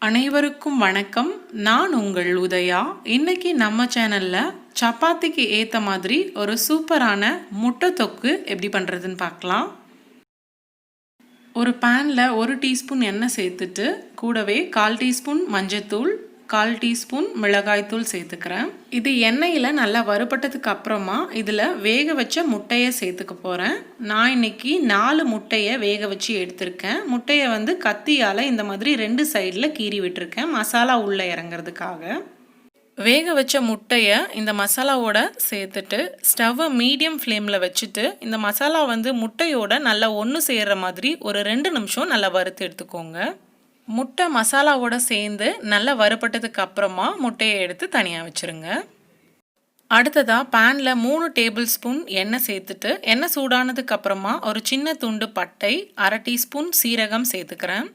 அனைவருக்கும் வணக்கம். நான் உங்கள் உதயா. இன்னைக்கு நம்ம சேனலில் சப்பாத்திக்கு ஏற்ற மாதிரி ஒரு சூப்பரான முட்டை தொக்கு எப்படி பண்ணுறதுன்னு பார்க்கலாம். ஒரு பேனில் 1 டீஸ்பூன் எண்ணெய் சேர்த்துட்டு கூடவே 1/4 டீஸ்பூன் மஞ்சத்தூள், 1/4 டீஸ்பூன் மிளகாய்த்தூள் சேர்த்துக்கிறேன். இது எண்ணெயில் நல்லா வறுபட்டதுக்கு அப்புறமா இதில் வேக வச்ச முட்டையை சேர்த்துக்க போகிறேன். நான் இன்னைக்கு 4 முட்டையை வேக வச்சு எடுத்திருக்கேன். முட்டையை கத்தியால் இந்த மாதிரி 2 சைடில் கீறி விட்டுருக்கேன், மசாலா உள்ளே இறங்கிறதுக்காக. வேக வச்ச முட்டையை இந்த மசாலாவோட சேர்த்துட்டு ஸ்டவ்வை மீடியம் ஃப்ளேமில் வச்சுட்டு இந்த மசாலா முட்டையோட நல்லா ஒன்று சேர்கிற மாதிரி ஒரு 2 நிமிஷம் நல்லா வறுத்து எடுத்துக்கோங்க. முட்டை மசாலாவோட சேர்ந்து நல்லா வறுபட்டதுக்கு அப்புறமா முட்டையை எடுத்து தனியாக வச்சுருங்க. அடுத்ததாக பேனில் 3 டேபிள் ஸ்பூன் எண்ணெய் சேர்த்துட்டு எண்ணெய் சூடானதுக்கு அப்புறமா ஒரு சின்ன துண்டு பட்டை, 1/2 டீஸ்பூன் சீரகம் சேர்த்துக்கிறேன்.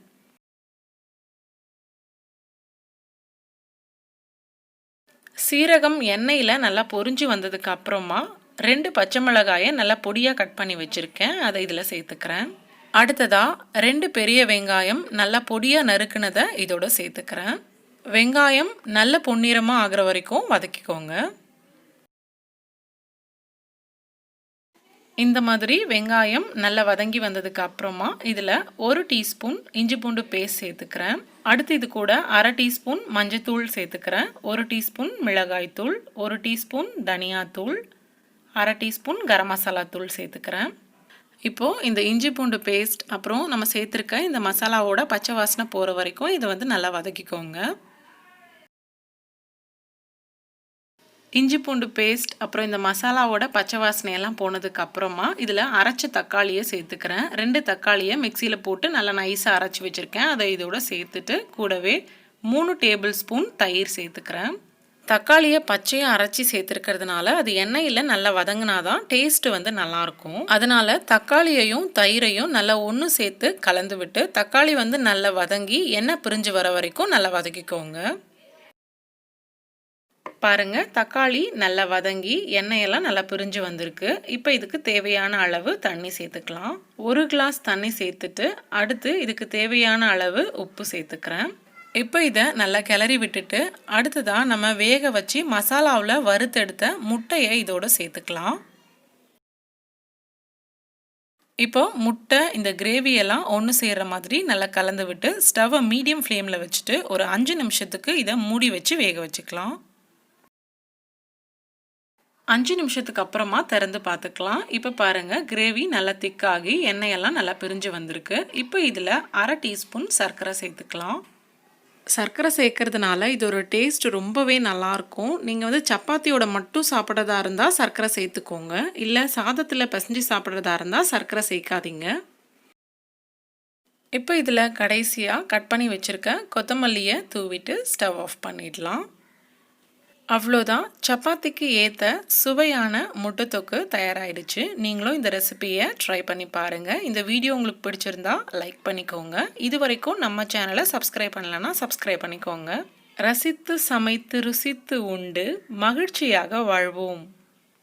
சீரகம் எண்ணெயில் நல்லா பொரிஞ்சு வந்ததுக்கு அப்புறமா 2 பச்சை மிளகாயை நல்லா பொடியாக கட் பண்ணி வச்சுருக்கேன், அதை இதில் சேர்த்துக்கிறேன். அடுத்ததாக 2 பெரிய வெங்காயம் நல்லா பொடியாக நறுக்குனதை இதோட சேர்த்துக்கிறேன். வெங்காயம் நல்ல பொன்னிறமாக ஆகிற வரைக்கும் வதக்கிக்கோங்க. இந்த மாதிரி வெங்காயம் நல்லா வதங்கி வந்ததுக்கு அப்புறமா இதில் 1 டீஸ்பூன் இஞ்சி பூண்டு பேஸ்ட் சேர்த்துக்கிறேன். அடுத்து இது கூட 1/2 டீஸ்பூன் மஞ்சத்தூள் சேர்த்துக்கிறேன், 1 டீஸ்பூன் மிளகாய்த்தூள், 1 டீஸ்பூன் தனியாத்தூள், 1/2 டீஸ்பூன் கரமசாலா தூள் சேர்த்துக்கிறேன். இப்போது இந்த இஞ்சி பூண்டு பேஸ்ட் அப்புறம் நம்ம சேர்த்துருக்க இந்த மசாலாவோட பச்சை வாசனை போகிற வரைக்கும் இதை நல்லா வதக்கிக்கோங்க. இஞ்சி பூண்டு பேஸ்ட் அப்புறம் இந்த மசாலாவோட பச்சை வாசனையெல்லாம் போனதுக்கு அப்புறமா இதில் அரைச்ச தக்காளியை சேர்த்துக்கிறேன். 2 தக்காளியை மிக்சியில் போட்டு நல்லா நைஸாக அரைச்சி வச்சுருக்கேன், அதை இதோட சேர்த்துட்டு கூடவே 3 டேபிள் ஸ்பூன் தயிர் சேர்த்துக்கிறேன். தக்காளியை பச்சையாக அரைச்சி சேர்த்துருக்கிறதுனால அது எண்ணெயில் நல்லா வதங்கினாதான் டேஸ்ட்டு நல்லாயிருக்கும். அதனால் தக்காளியையும் தயிரையும் நல்லா ஒன்று சேர்த்து கலந்து விட்டு தக்காளி நல்லா வதங்கி எண்ணெய் பிரிஞ்சு வர வரைக்கும் நல்லா வதக்கிக்கோங்க. பாருங்கள், தக்காளி நல்லா வதங்கி எண்ணெயெல்லாம் நல்லா பிரிஞ்சு வந்திருக்கு. இப்போ இதுக்கு தேவையான அளவு தண்ணி சேர்த்துக்கலாம். 1 கிளாஸ் தண்ணி சேர்த்துட்டு அடுத்து இதுக்கு தேவையான அளவு உப்பு சேர்த்துக்கிறேன். இப்போ இதை நல்லா கிளறி விட்டுட்டு அடுத்ததாக நம்ம வேக வச்சு மசாலாவில் வறுத்தெடுத்த முட்டையை இதோடு சேர்த்துக்கலாம். இப்போ முட்டை இந்த கிரேவியெல்லாம் ஒன்று சேர்கிற மாதிரி நல்லா கலந்து விட்டு ஸ்டவ்வை மீடியம் ஃப்ளேமில் வச்சுட்டு ஒரு 5 நிமிஷத்துக்கு இதை மூடி வச்சு வேக வச்சுக்கலாம். 5 நிமிஷத்துக்கு அப்புறமா திறந்து பார்த்துக்கலாம். இப்போ பாருங்கள், கிரேவி நல்லா திக்காகி எண்ணெயெல்லாம் நல்லா பிரிஞ்சு வந்திருக்கு. இப்போ இதில் 1/2 டீஸ்பூன் சர்க்கரை சேர்த்துக்கலாம். சர்க்கரை சேர்க்கறதுனால இது ஒரு டேஸ்ட் ரொம்பவே நல்லாயிருக்கும். நீங்கள் சப்பாத்தியோட மட்டும் சாப்பிட்றதா இருந்தால் சர்க்கரை சேர்த்துக்கோங்க, இல்லை சாதத்தில் பிசைஞ்சு சாப்பிட்றதா இருந்தால் சர்க்கரை சேர்க்காதீங்க. இப்போ இதில் கடைசியாக கட் பண்ணி வச்சுருக்க கொத்தமல்லியை தூவிட்டு ஸ்டவ் ஆஃப் பண்ணிடலாம். அவ்வளோதான், சப்பாத்திக்கு ஏற்ற சுவையான முட்டை தொக்கு தயாராகிடுச்சு. நீங்களும் இந்த ரெசிபியை ட்ரை பண்ணி பாருங்கள். இந்த வீடியோ உங்களுக்கு பிடிச்சிருந்தா லைக் பண்ணிக்கோங்க. இது வரைக்கும் நம்ம சேனலை சப்ஸ்கிரைப் பண்ணலைன்னா சப்ஸ்கிரைப் பண்ணிக்கோங்க. ரசித்து சமைத்து ருசித்து உண்டு மகிழ்ச்சியாக வாழ்வோம்.